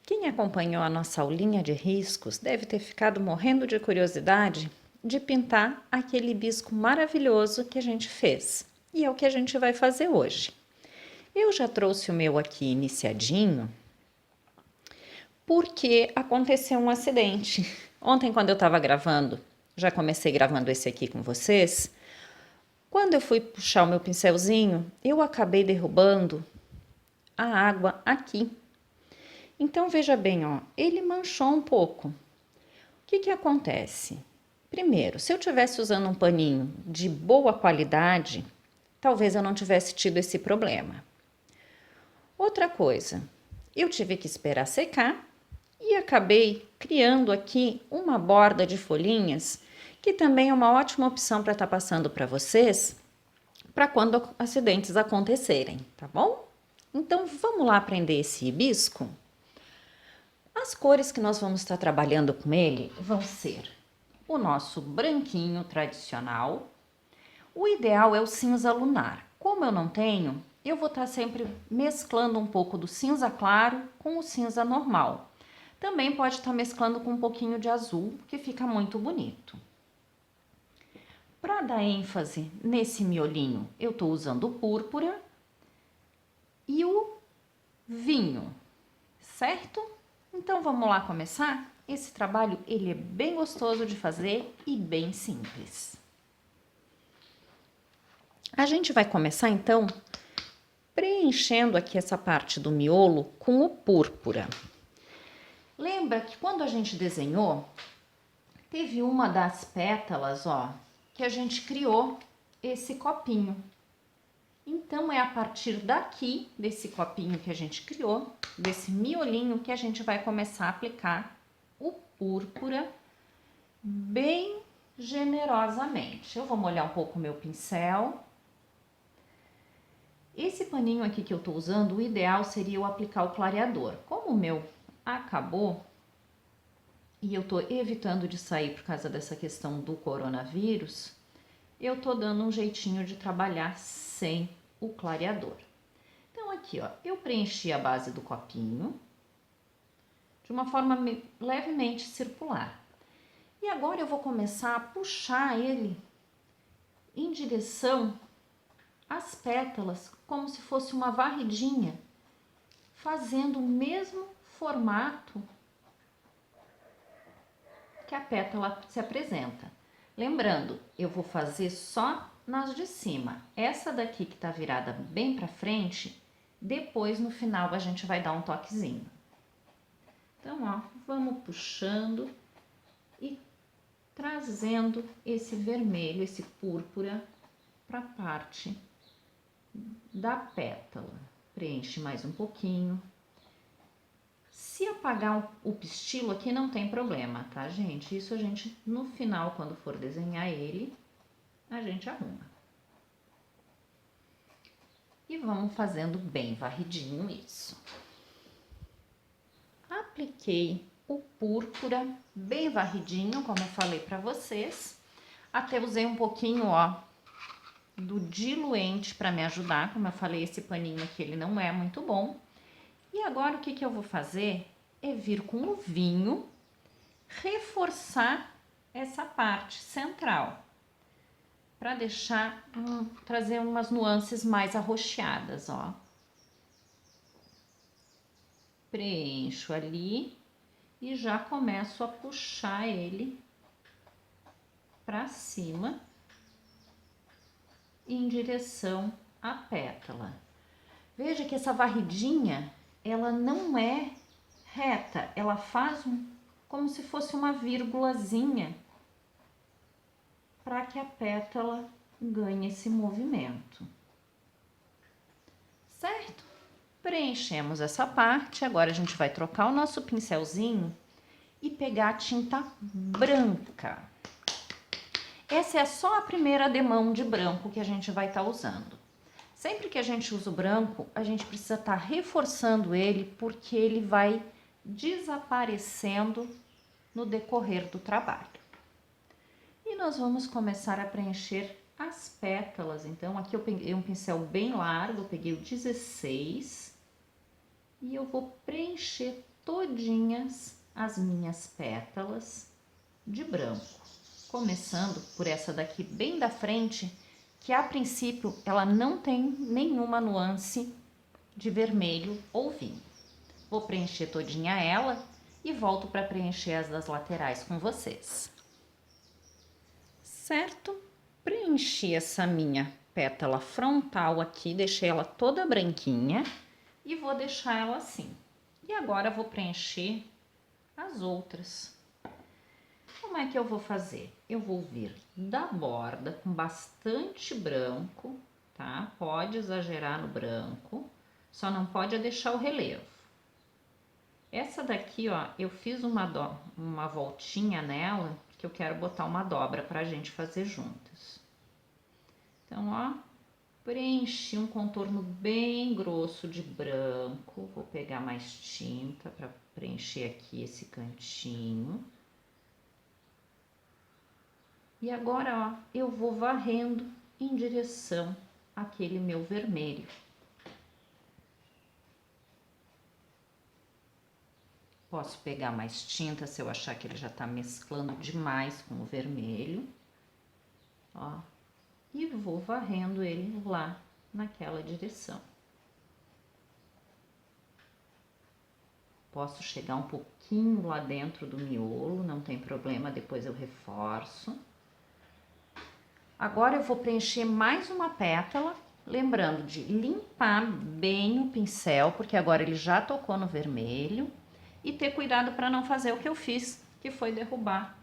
Quem acompanhou a nossa aulinha de riscos deve ter ficado morrendo de curiosidade de pintar aquele hibisco maravilhoso que a gente fez. E é o que a gente vai fazer hoje. Eu já trouxe o meu aqui iniciadinho, porque aconteceu um acidente. Ontem, quando eu estava gravando, já comecei gravando esse aqui com vocês, quando eu fui puxar o meu pincelzinho, eu acabei derrubando a água aqui. Então, veja bem, ó, ele manchou um pouco. O que acontece? Primeiro, se eu tivesse usando um paninho de boa qualidade, talvez eu não tivesse tido esse problema. Outra coisa, eu tive que esperar secar e acabei criando aqui uma borda de folhinhas, que também é uma ótima opção para estar passando para vocês, para quando acidentes acontecerem, tá bom? Então, vamos lá aprender esse hibisco? As cores que nós vamos estar trabalhando com ele vão ser o nosso branquinho tradicional. O ideal é o cinza lunar. Como eu não tenho, eu vou estar sempre mesclando um pouco do cinza claro com o cinza normal. Também pode estar mesclando com um pouquinho de azul, que fica muito bonito. Para dar ênfase nesse miolinho, eu estou usando o púrpura e o vinho, certo? Então vamos lá começar? Esse trabalho ele é bem gostoso de fazer e bem simples. A gente vai começar então preenchendo aqui essa parte do miolo com o púrpura. Lembra que quando a gente desenhou, teve uma das pétalas, ó, que a gente criou esse copinho. Então, é a partir daqui, desse copinho que a gente criou, desse miolinho, que a gente vai começar a aplicar o púrpura bem generosamente. Eu vou molhar um pouco o meu pincel. Esse paninho aqui que eu tô usando, o ideal seria eu aplicar o clareador. Como o meu acabou, e eu tô evitando de sair por causa dessa questão do coronavírus, eu tô dando um jeitinho de trabalhar sem o clareador. Então aqui, ó, eu preenchi a base do copinho de uma forma levemente circular. E agora eu vou começar a puxar ele em direção às pétalas, como se fosse uma varridinha, fazendo o mesmo formato que a pétala se apresenta. Lembrando, eu vou fazer só nas de cima. Essa daqui que tá virada bem pra frente, depois no final a gente vai dar um toquezinho. Então, ó, vamos puxando e trazendo esse vermelho, esse púrpura pra parte da pétala. Preenche mais um pouquinho. Se apagar o pistilo aqui não tem problema, tá, gente? Isso a gente, no final, quando for desenhar ele, a gente arruma. E vamos fazendo bem varridinho isso. Apliquei o púrpura bem varridinho, como eu falei pra vocês. Até usei um pouquinho, ó, do diluente pra me ajudar. Como eu falei, esse paninho aqui, ele não é muito bom. E agora, o que eu vou fazer é vir com o vinho, reforçar essa parte central, para deixar, trazer umas nuances mais arroxeadas, ó. Preencho ali e já começo a puxar ele para cima em direção à pétala. Veja que essa varridinha, ela não é reta, ela faz como se fosse uma vírgulazinha para que a pétala ganhe esse movimento. Certo? Preenchemos essa parte, agora a gente vai trocar o nosso pincelzinho e pegar a tinta branca. Essa é só a primeira demão de branco que a gente vai estar usando. Sempre que a gente usa o branco, a gente precisa estar reforçando ele, porque ele vai desaparecendo no decorrer do trabalho. E nós vamos começar a preencher as pétalas. Então, aqui eu peguei um pincel bem largo, eu peguei o 16 e eu vou preencher todinhas as minhas pétalas de branco, começando por essa daqui bem da frente, que a princípio ela não tem nenhuma nuance de vermelho ou vinho. Vou preencher todinha ela e volto para preencher as das laterais com vocês. Certo? Preenchi essa minha pétala frontal aqui, deixei ela toda branquinha e vou deixar ela assim. E agora vou preencher as outras. Como é que eu vou fazer? Eu vou vir da borda com bastante branco, tá? Pode exagerar no branco, só não pode deixar o relevo. Essa daqui, ó, eu fiz uma voltinha nela, que eu quero botar uma dobra pra gente fazer juntas. Então, ó, preenchi um contorno bem grosso de branco. Vou pegar mais tinta para preencher aqui esse cantinho. E agora, ó, eu vou varrendo em direção àquele meu vermelho. Posso pegar mais tinta se eu achar que ele já tá mesclando demais com o vermelho. Ó, e vou varrendo ele lá naquela direção. Posso chegar um pouquinho lá dentro do miolo, não tem problema, depois eu reforço. Agora eu vou preencher mais uma pétala, lembrando de limpar bem o pincel, porque agora ele já tocou no vermelho. E ter cuidado para não fazer o que eu fiz, que foi derrubar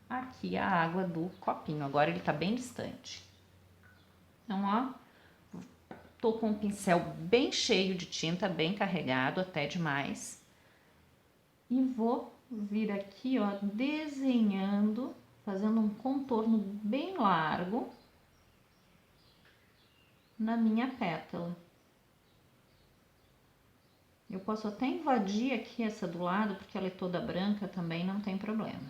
aqui a água do copinho. Agora ele tá bem distante. Então, ó, tô com o pincel bem cheio de tinta, bem carregado, até demais. E vou vir aqui, ó, desenhando, fazendo um contorno bem largo na minha pétala. Eu posso até invadir aqui essa do lado, porque ela é toda branca também, não tem problema.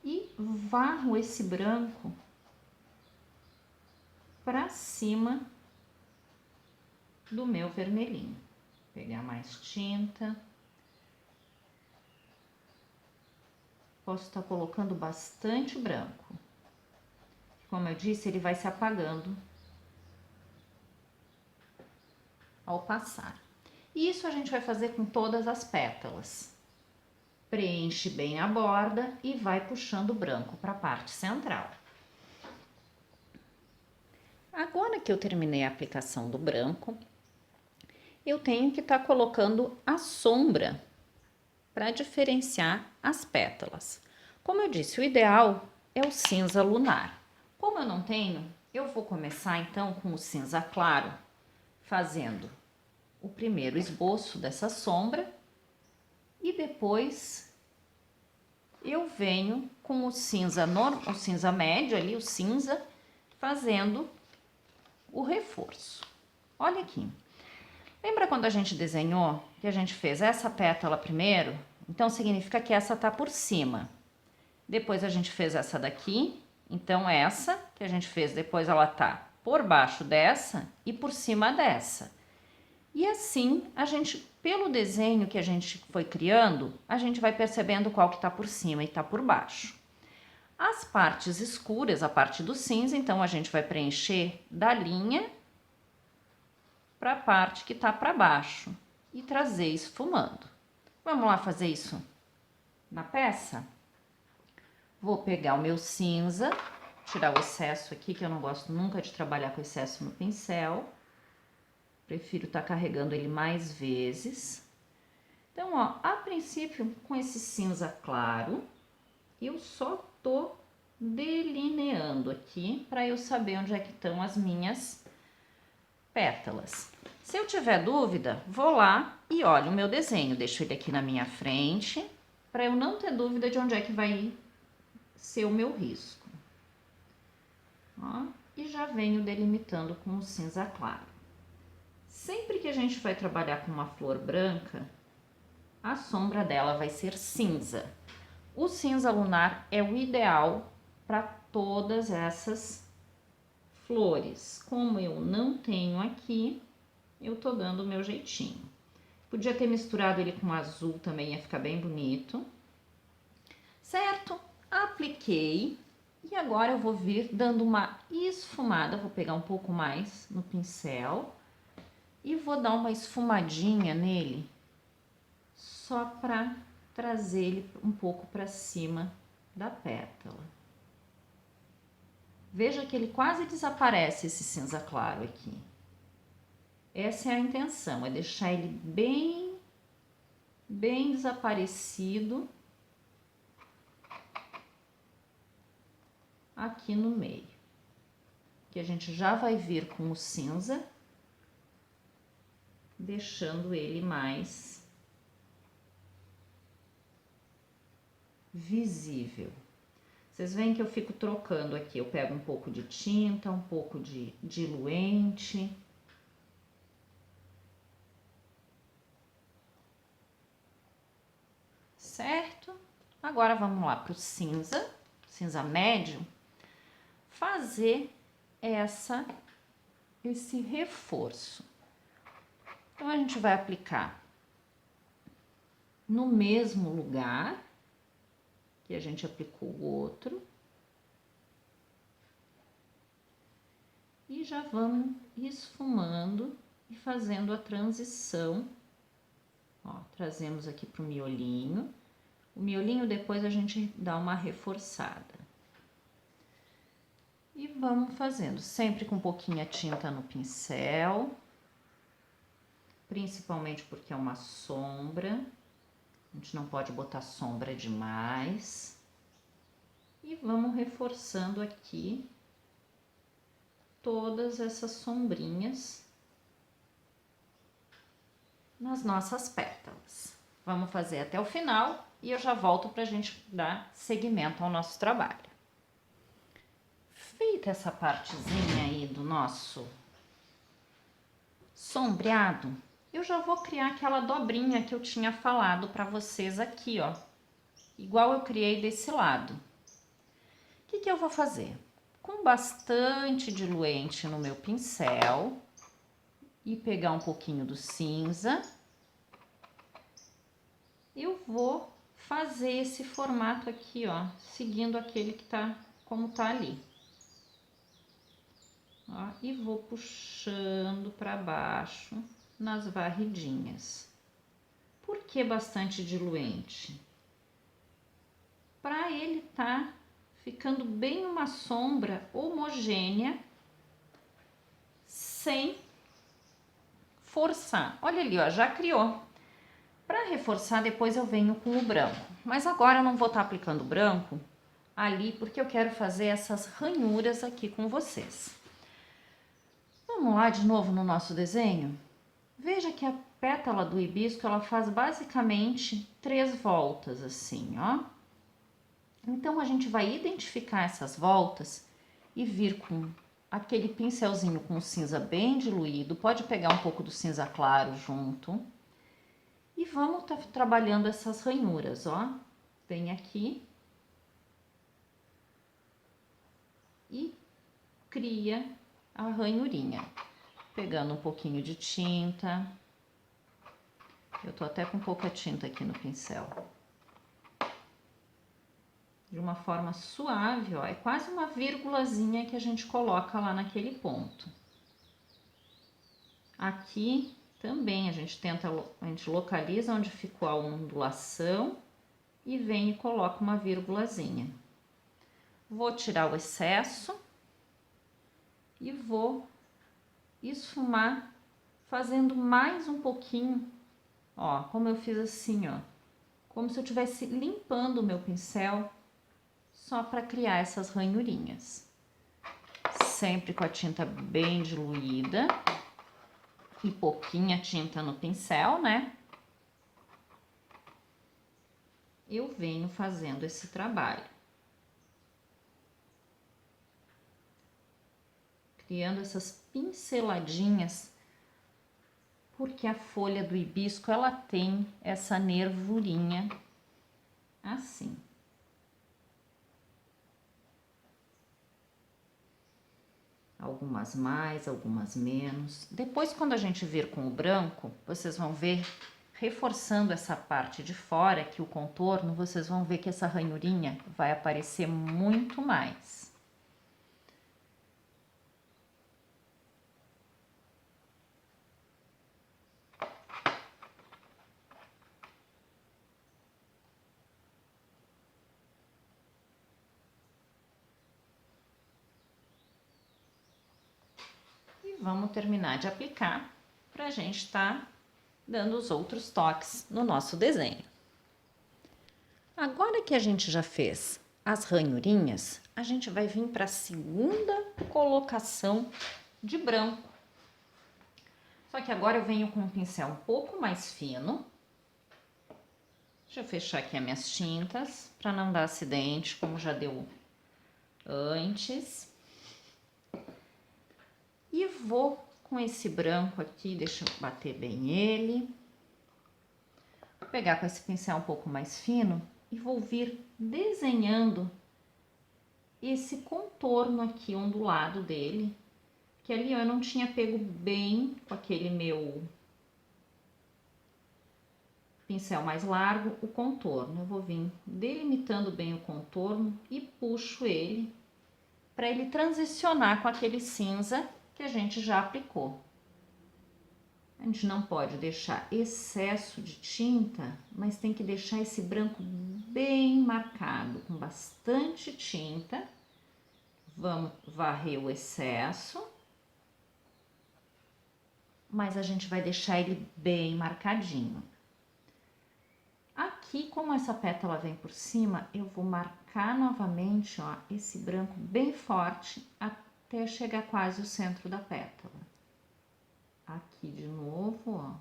E varro esse branco pra cima do meu vermelhinho. Vou pegar mais tinta. Posso estar colocando bastante branco. Como eu disse, ele vai se apagando ao passar. E isso a gente vai fazer com todas as pétalas. Preenche bem a borda e vai puxando o branco para a parte central. Agora que eu terminei a aplicação do branco, eu tenho que estar colocando a sombra para diferenciar as pétalas. Como eu disse, o ideal é o cinza lunar. Como eu não tenho, eu vou começar então com o cinza claro, fazendo o primeiro esboço dessa sombra e depois eu venho com o cinza médio ali, o cinza, fazendo o reforço. Olha aqui. Lembra quando a gente desenhou que a gente fez essa pétala primeiro? Então significa que essa tá por cima. Depois a gente fez essa daqui, então essa que a gente fez depois ela tá por baixo dessa e por cima dessa. E assim, a gente, pelo desenho que a gente foi criando, a gente vai percebendo qual que tá por cima e tá por baixo. As partes escuras, a parte do cinza, então a gente vai preencher da linha para a parte que tá para baixo e trazer esfumando. Vamos lá fazer isso na peça? Vou pegar o meu cinza, tirar o excesso aqui, que eu não gosto nunca de trabalhar com excesso no pincel. Prefiro estar carregando ele mais vezes. Então, ó, a princípio, com esse cinza claro, eu só tô delineando aqui para eu saber onde é que estão as minhas pétalas. Se eu tiver dúvida, vou lá e olho o meu desenho. Deixo ele aqui na minha frente, para eu não ter dúvida de onde é que vai ser o meu risco. Ó, e já venho delimitando com o cinza claro. Sempre que a gente vai trabalhar com uma flor branca, a sombra dela vai ser cinza. O cinza lunar é o ideal para todas essas flores. Como eu não tenho aqui, eu tô dando o meu jeitinho. Podia ter misturado ele com azul também, ia ficar bem bonito. Certo? Apliquei. E agora eu vou vir dando uma esfumada. Vou pegar um pouco mais no pincel. E vou dar uma esfumadinha nele. Só para trazer ele um pouco para cima da pétala. Veja que ele quase desaparece, esse cinza claro aqui. Essa é a intenção, é deixar ele bem desaparecido aqui no meio. Que a gente já vai vir com o cinza, deixando ele mais visível. Vocês veem que eu fico trocando aqui, eu pego um pouco de tinta, um pouco de diluente. Certo? Agora vamos lá para o cinza médio, fazer esse reforço. Então, a gente vai aplicar no mesmo lugar que a gente aplicou o outro. E já vamos esfumando e fazendo a transição. Ó, trazemos aqui para o miolinho. O miolinho depois a gente dá uma reforçada. E vamos fazendo, sempre com um pouquinho de tinta no pincel. Principalmente porque é uma sombra. A gente não pode botar sombra demais. E vamos reforçando aqui todas essas sombrinhas nas nossas pétalas. Vamos fazer até o final e eu já volto para a gente dar seguimento ao nosso trabalho. Feita essa partezinha aí do nosso sombreado, eu já vou criar aquela dobrinha que eu tinha falado para vocês aqui, ó. Igual eu criei desse lado. O que eu vou fazer? Com bastante diluente no meu pincel e pegar um pouquinho do cinza, eu vou fazer esse formato aqui, ó, seguindo aquele que tá, como tá ali. Ó, e vou puxando para baixo nas varridinhas. Por que bastante diluente? Para ele tá ficando bem uma sombra homogênea, sem forçar. Olha ali, ó, já criou. Para reforçar, depois eu venho com o branco. Mas agora eu não vou estar aplicando branco ali, porque eu quero fazer essas ranhuras aqui com vocês. Vamos lá de novo no nosso desenho? Veja que a pétala do hibisco, ela faz basicamente 3 voltas assim, ó. Então, a gente vai identificar essas voltas e vir com aquele pincelzinho com cinza bem diluído. Pode pegar um pouco do cinza claro junto. E vamos trabalhando essas ranhuras, ó. Vem aqui. E cria a ranhurinha. Pegando um pouquinho de tinta. Eu tô até com pouca tinta aqui no pincel. De uma forma suave, ó. É quase uma vírgulazinha que a gente coloca lá naquele ponto. Aqui também a gente localiza onde ficou a ondulação e vem e coloca uma vírgulazinha. Vou tirar o excesso e vou esfumar fazendo mais um pouquinho, ó, como eu fiz assim, ó, como se eu estivesse limpando o meu pincel só para criar essas ranhurinhas. Sempre com a tinta bem diluída e pouquinha tinta no pincel, né? Eu venho fazendo esse trabalho. Criando essas pinceladinhas, porque a folha do hibisco, ela tem essa nervurinha assim. Algumas mais, algumas menos. Depois, quando a gente vir com o branco, vocês vão ver reforçando essa parte de fora, que o contorno, vocês vão ver que essa ranhurinha vai aparecer muito mais. E vamos terminar de aplicar para a gente estar dando os outros toques no nosso desenho. Agora que a gente já fez as ranhurinhas, a gente vai vir para a segunda colocação de branco. Só que agora eu venho com um pincel um pouco mais fino. Deixa eu fechar aqui as minhas tintas para não dar acidente, como já deu antes. E vou com esse branco aqui, deixa eu bater bem ele. Vou pegar com esse pincel um pouco mais fino e vou vir desenhando esse contorno aqui ondulado dele, que ali eu não tinha pego bem com aquele meu pincel mais largo o contorno. Eu vou vir delimitando bem o contorno e puxo ele para ele transicionar com aquele cinza que a gente já aplicou. A gente não pode deixar excesso de tinta, mas tem que deixar esse branco bem marcado, com bastante tinta. Vamos varrer o excesso, mas a gente vai deixar ele bem marcadinho. Aqui, como essa pétala vem por cima, eu vou marcar novamente, ó, esse branco bem forte até chegar quase ao centro da pétala. Aqui de novo, ó,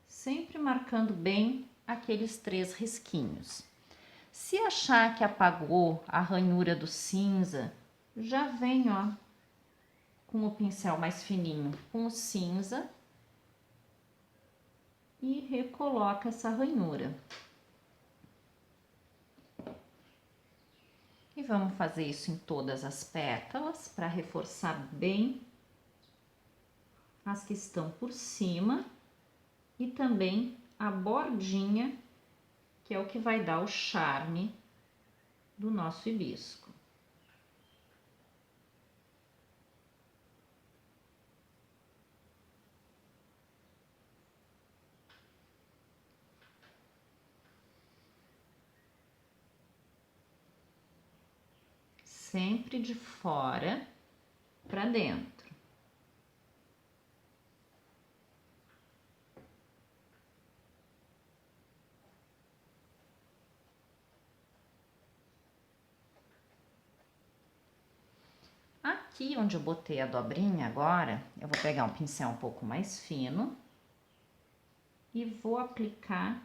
sempre marcando bem aqueles 3 risquinhos. Se achar que apagou a ranhura do cinza, já vem, ó, com o pincel mais fininho, com o cinza e recoloca essa ranhura. E vamos fazer isso em todas as pétalas para reforçar bem as que estão por cima e também a bordinha, que é o que vai dar o charme do nosso hibisco. Sempre de fora para dentro. Aqui onde eu botei a dobrinha agora, eu vou pegar um pincel um pouco mais fino e vou aplicar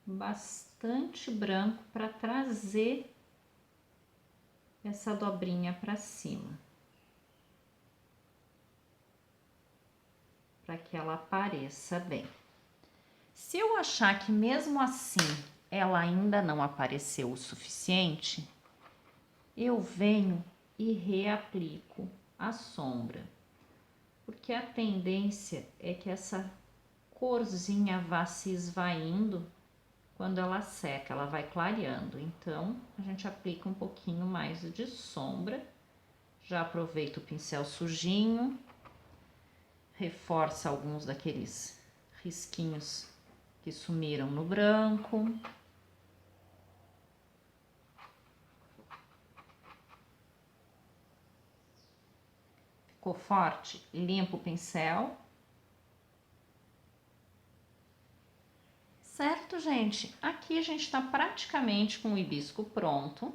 bastante branco para trazer essa dobrinha para cima, para que ela apareça bem. Se eu achar que mesmo assim ela ainda não apareceu o suficiente, eu venho e reaplico a sombra, porque a tendência é que essa corzinha vá se esvaindo quando ela seca, ela vai clareando. Então, a gente aplica um pouquinho mais de sombra. Já aproveita o pincel sujinho, reforça alguns daqueles risquinhos que sumiram no branco. Ficou forte? Limpa o pincel. Certo, gente? Aqui a gente tá praticamente com o hibisco pronto.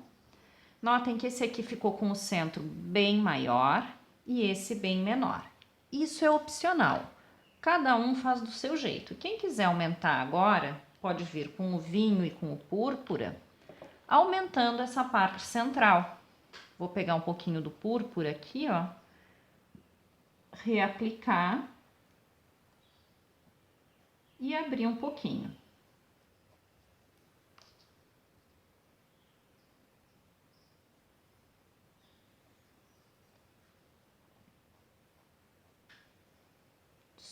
Notem que esse aqui ficou com o centro bem maior e esse bem menor. Isso é opcional. Cada um faz do seu jeito. Quem quiser aumentar agora, pode vir com o vinho e com o púrpura, aumentando essa parte central. Vou pegar um pouquinho do púrpura aqui, ó, reaplicar e abrir um pouquinho.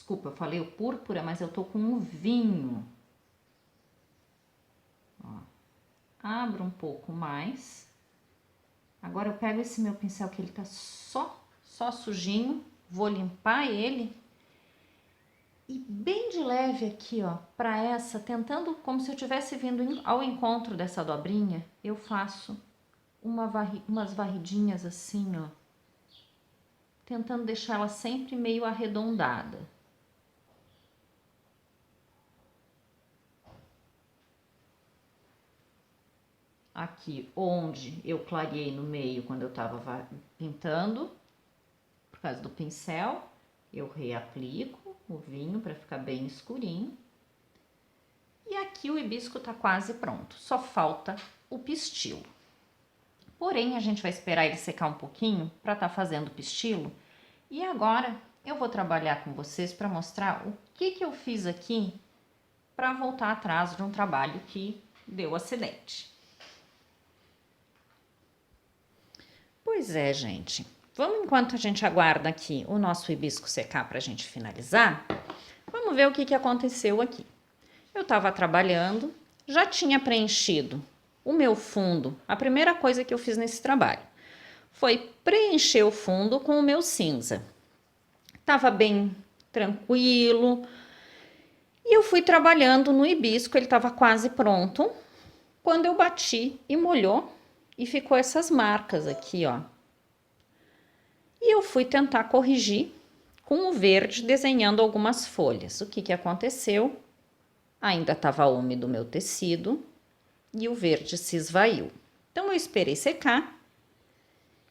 Desculpa, eu falei o púrpura, mas eu tô com o vinho. Ó, abro um pouco mais. Agora eu pego esse meu pincel que ele tá só sujinho, vou limpar ele. E bem de leve aqui, ó, pra essa, tentando como se eu tivesse vindo ao encontro dessa dobrinha, eu faço umas varridinhas assim, ó. Tentando deixar ela sempre meio arredondada. Aqui onde eu clareei no meio quando eu tava pintando, por causa do pincel, eu reaplico o vinho para ficar bem escurinho. E aqui o hibisco tá quase pronto, só falta o pistilo. Porém, a gente vai esperar ele secar um pouquinho para tá fazendo o pistilo. E agora eu vou trabalhar com vocês para mostrar o que eu fiz aqui para voltar atrás de um trabalho que deu acidente. Pois é, gente. Vamos, enquanto a gente aguarda aqui o nosso hibisco secar para a gente finalizar, vamos ver o que aconteceu aqui. Eu estava trabalhando, já tinha preenchido o meu fundo. A primeira coisa que eu fiz nesse trabalho foi preencher o fundo com o meu cinza. Tava bem tranquilo. E eu fui trabalhando no hibisco, ele estava quase pronto. Quando eu bati e molhou, e ficou essas marcas aqui, ó. E eu fui tentar corrigir com o verde, desenhando algumas folhas. O que aconteceu? Ainda estava úmido o meu tecido e o verde se esvaiu. Então eu esperei secar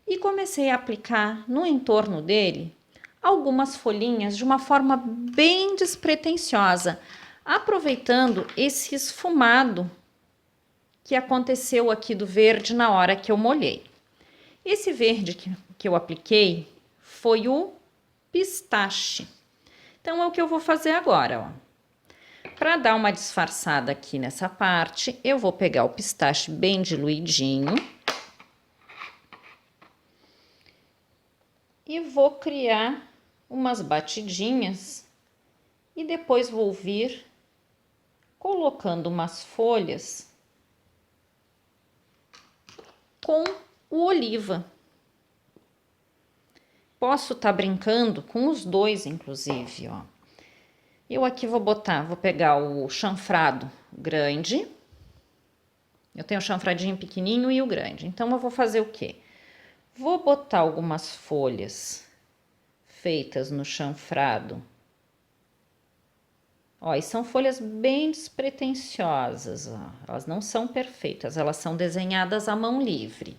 e comecei a aplicar no entorno dele algumas folhinhas de uma forma bem despretensiosa, aproveitando esse esfumado que aconteceu aqui do verde na hora que eu molhei. Esse verde que eu apliquei foi o pistache. Então é o que eu vou fazer agora, ó. Para dar uma disfarçada aqui nessa parte, eu vou pegar o pistache bem diluidinho e vou criar umas batidinhas e depois vou vir colocando umas folhas com o oliva. Posso estar brincando com os dois, inclusive, ó. Eu aqui vou pegar o chanfrado grande. Eu tenho o chanfradinho pequenininho e o grande. Então, eu vou fazer o quê? Vou botar algumas folhas feitas no chanfrado. Ó, e são folhas bem despretensiosas, ó. Elas não são perfeitas, elas são desenhadas à mão livre.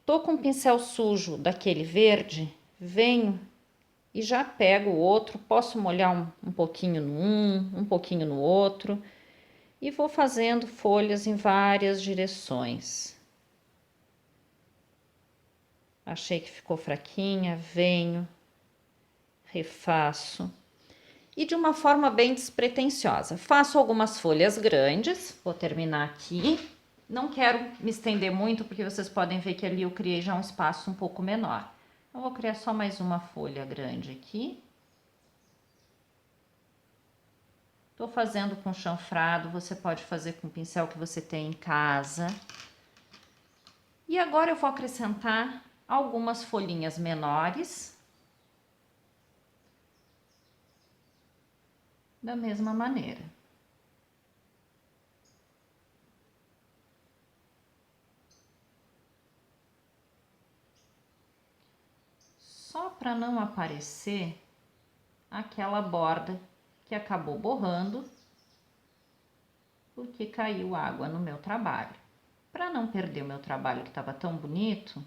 Tô com um pincel sujo daquele verde, venho e já pego o outro, posso molhar um pouquinho um pouquinho no outro, e vou fazendo folhas em várias direções. Achei que ficou fraquinha, venho, refaço. E de uma forma bem despretensiosa. Faço algumas folhas grandes, vou terminar aqui. Não quero me estender muito, porque vocês podem ver que ali eu criei já um espaço um pouco menor. Eu vou criar só mais uma folha grande aqui. Tô fazendo com chanfrado, você pode fazer com o pincel que você tem em casa. E agora eu vou acrescentar algumas folhinhas menores. Da mesma maneira. Só para não aparecer aquela borda que acabou borrando, porque caiu água no meu trabalho. Para não perder o meu trabalho que estava tão bonito,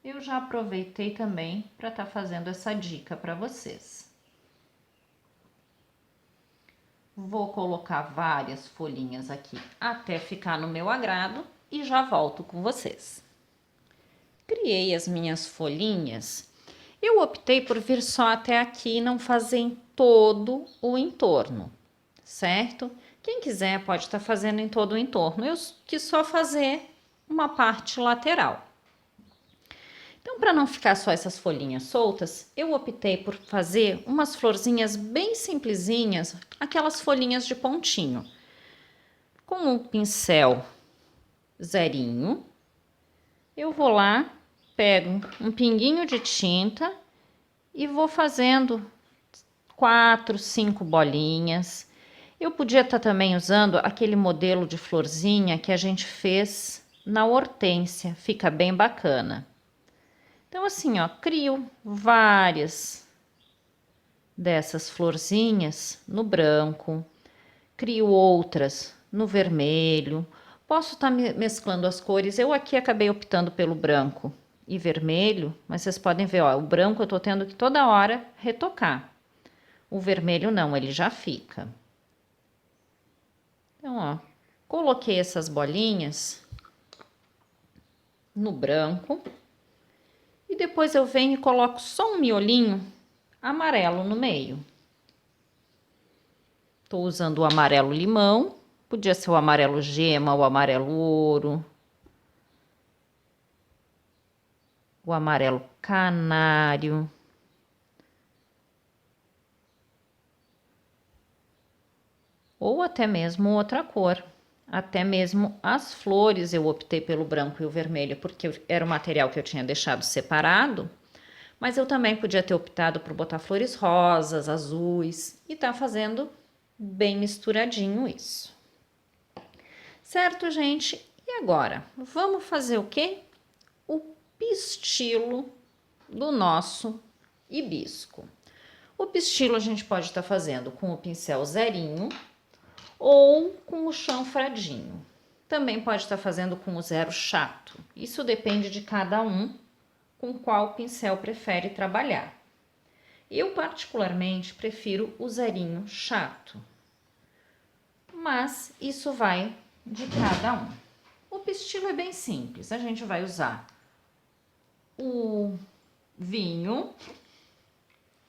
eu já aproveitei também para estar fazendo essa dica para vocês. Vou colocar várias folhinhas aqui até ficar no meu agrado e já volto com vocês. Criei as minhas folhinhas. Eu optei por vir só até aqui e não fazer em todo o entorno, certo? Quem quiser pode estar fazendo em todo o entorno. Eu quis só fazer uma parte lateral. Então, para não ficar só essas folhinhas soltas, eu optei por fazer umas florzinhas bem simplesinhas, aquelas folhinhas de pontinho. Com um pincel zerinho, eu vou lá, pego um pinguinho de tinta e vou fazendo 4, 5 bolinhas. Eu podia estar também usando aquele modelo de florzinha que a gente fez na hortênsia, fica bem bacana. Então, assim, ó, crio várias dessas florzinhas no branco, crio outras no vermelho. Posso estar mesclando as cores. Eu aqui acabei optando pelo branco e vermelho, mas vocês podem ver, ó, o branco eu tô tendo que toda hora retocar. O vermelho não, ele já fica. Então, ó, coloquei essas bolinhas no branco. E depois eu venho e coloco só um miolinho amarelo no meio. Tô usando o amarelo limão, podia ser o amarelo gema, o amarelo ouro, o amarelo canário. Ou até mesmo outra cor. Até mesmo as flores eu optei pelo branco e o vermelho, porque era o material que eu tinha deixado separado. Mas eu também podia ter optado por botar flores rosas, azuis e tá fazendo bem misturadinho isso. Certo, gente? E agora? Vamos fazer o quê? O pistilo do nosso hibisco. O pistilo a gente pode estar fazendo com o pincel zerinho ou com o chanfradinho. Também pode estar fazendo com o zero chato. Isso depende de cada um com qual pincel prefere trabalhar. Eu particularmente prefiro o zerinho chato, mas isso vai de cada um. O pistilo é bem simples, a gente vai usar o vinho,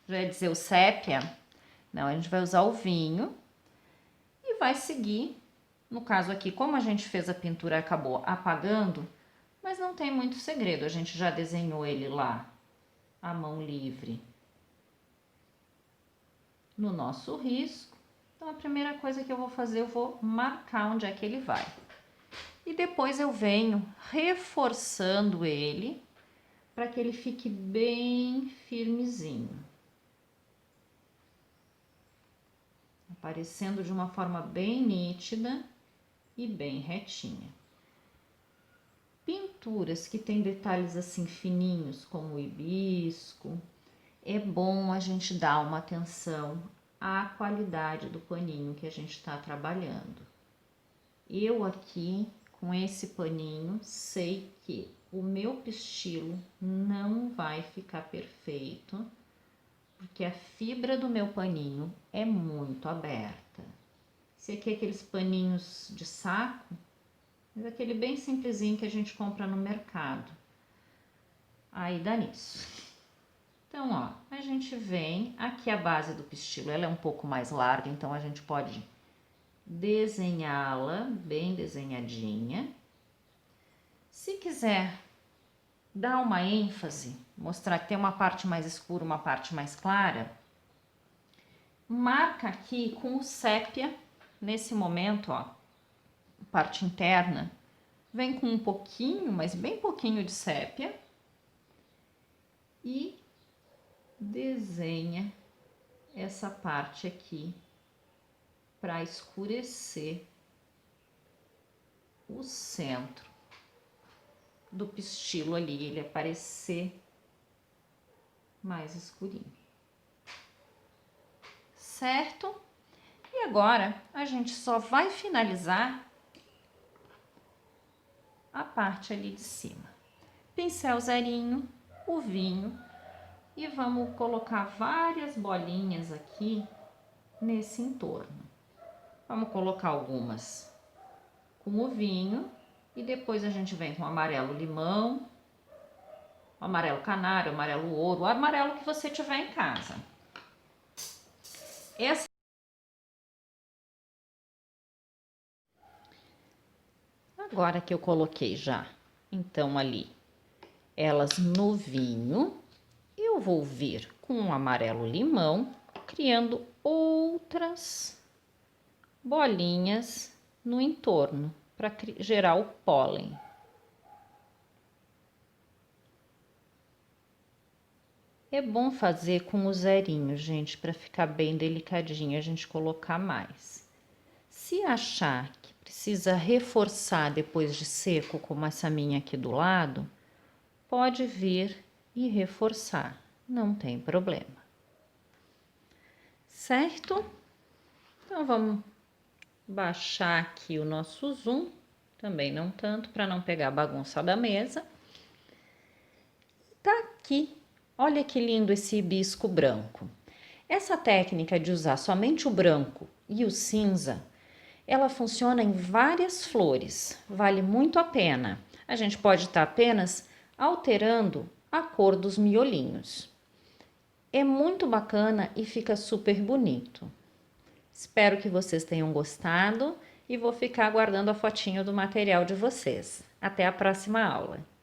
já ia dizer o sépia, não, a gente vai usar o vinho e vai seguir, no caso aqui, como a gente fez a pintura acabou apagando, mas não tem muito segredo, a gente já desenhou ele lá, à mão livre, no nosso risco. Então, a primeira coisa que eu vou fazer, eu vou marcar onde é que ele vai. E depois eu venho reforçando ele para que ele fique bem firmezinho. Aparecendo de uma forma bem nítida e bem retinha. Pinturas que tem detalhes assim fininhos, como o hibisco, é bom a gente dar uma atenção à qualidade do paninho que a gente está trabalhando. Eu aqui, com esse paninho, sei que o meu pistilo não vai ficar perfeito, porque a fibra do meu paninho é muito aberta. Esse aqui é aqueles paninhos de saco, mas aquele bem simplesinho que a gente compra no mercado. Aí dá nisso. Então, ó, a gente vem, aqui a base do pistilo, ela é um pouco mais larga, então a gente pode desenhá-la bem desenhadinha. Se quiser dar uma ênfase, mostrar que tem uma parte mais escura, uma parte mais clara, marca aqui com o sépia, nesse momento, ó, parte interna, vem com um pouquinho, mas bem pouquinho de sépia e desenha essa parte aqui para escurecer o centro do pistilo ali, ele aparecer mais escurinho. Certo? E agora a gente só vai finalizar a parte ali de cima. Pincel zerinho, o vinho e vamos colocar várias bolinhas aqui nesse entorno. Vamos colocar algumas com o vinho e depois a gente vem com amarelo limão, amarelo canário, amarelo ouro, o amarelo que você tiver em casa. Essa agora que eu coloquei já, então ali elas no vinho. Eu vou vir com um amarelo limão, criando outras bolinhas no entorno para gerar o pólen. É bom fazer com o zerinho, gente, para ficar bem delicadinho, a gente colocar mais. Se achar que precisa reforçar depois de seco, como essa minha aqui do lado, pode vir e reforçar, não tem problema. Certo? Então, vamos baixar aqui o nosso zoom, também não tanto, para não pegar a bagunça da mesa. Tá aqui, olha que lindo esse hibisco branco. Essa técnica de usar somente o branco e o cinza, ela funciona em várias flores, vale muito a pena. A gente pode estar apenas alterando a cor dos miolinhos. É muito bacana e fica super bonito. Espero que vocês tenham gostado e vou ficar aguardando a fotinho do material de vocês. Até a próxima aula!